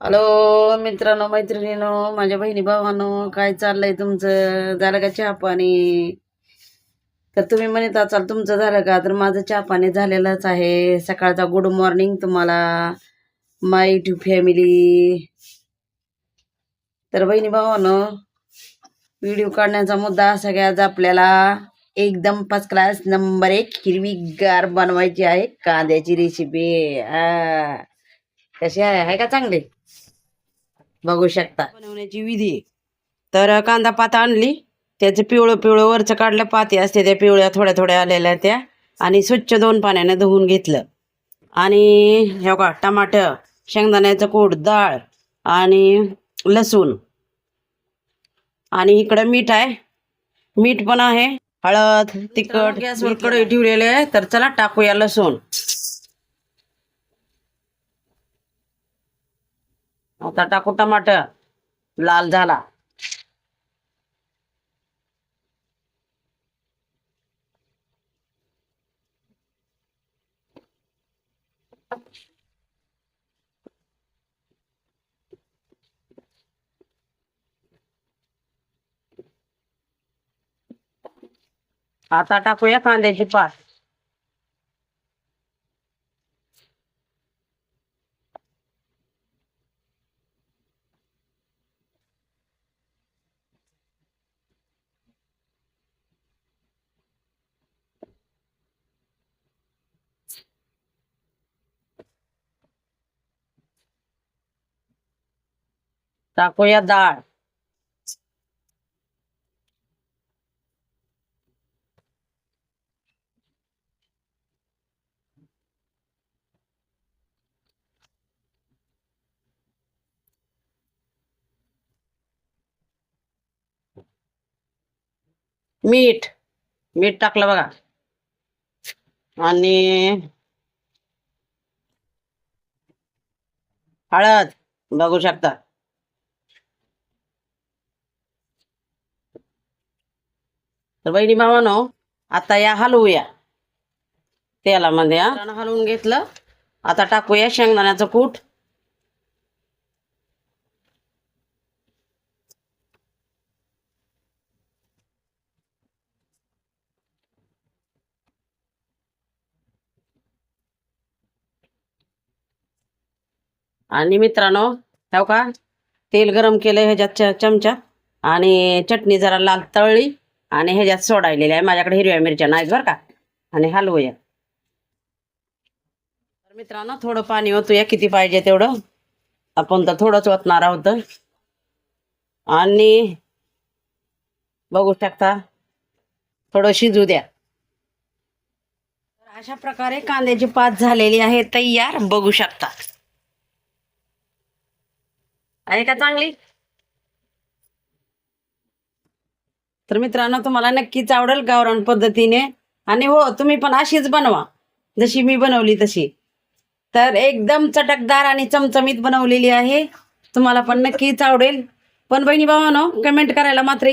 Hello मित्रांनो मैत्रिणीनो माझ्या बहिणी भावांनो, काय चाललंय तुमचं? झालं का चहा पाणी? तर तुम्ही म्हणत असाल तुमचं झालं का, तर माझं चहा पाणी झालेलंच आहे. सकाळचा गुड मॉर्निंग तुम्हाला, माय युट्यूब फॅमिली. तर बहिणी भावांनो, व्हिडिओ काढण्याचा मुद्दा असा की आज आपल्याला एकदम फर्स्ट क्लास नंबर 1 हिरवीगार बनवायची आहे कांद्याची रेसिपी. कशी आहे का चांगली? बघू शकता बनवण्याची विधी. तर कांदा पात आणली, त्याचं पिवळं पिवळं वरचं काढलं, पाती असते त्या पिवळ्या थोड्या थोड्या आलेल्या त्या, आणि स्वच्छ 2 पाण्याने धुवून घेतलं. आणि हे बघा टमाटर, शेंगदाण्याचं कूट, डाळ आणि लसूण, आणि इकडं मीठ आहे, मीठ पण आहे, हळद, तिखट. गॅसवर कढई ठेवलेले आहे. तर चला टाकूया लसूण. आता टाकू टमाटर, लाल झाला. आता टाकूया कांद्याची पात. टाकूया डाळ. मीठ, मीठ टाकलं बघा. आणि हळद बघू शकता. तर बहिणी भावानो, आता या हलवूया तेलामध्ये. हलवून घेतलं. आता टाकूया शेंगदाण्याचं कूट, आणि मित्रांनो हो का, तेल गरम केलं ह्याच्यात चमचा, आणि चटणी जरा लाल तळली, आणि ह्याच्यात सोडायलेली आहे. माझ्याकडे हिरव्या मिरच्या नाहीत बरं का. आणि हलवूया. तर मित्रांनो थोडं पाणी ओतूया, किती पाहिजे तेवढं. आपण तर थोडंच ओतणार आहोत. आणि बघू शकता, थोडं शिजू द्या. अशा प्रकारे कांद्याची पात झालेली आहे तयार, बघू शकता. आहे का चांगली? तर मित्रांनो तुम्हाला नक्कीच आवडेल गावरान पद्धतीने. आणि हो, तुम्ही पण अशीच बनवा जशी मी बनवली तशी. तर एकदम चटकदार आणि चमचमीत बनवलेली आहे. तुम्हाला पण नक्कीच आवडेल. पण बहिणी भावांनो, कमेंट करायला मात्र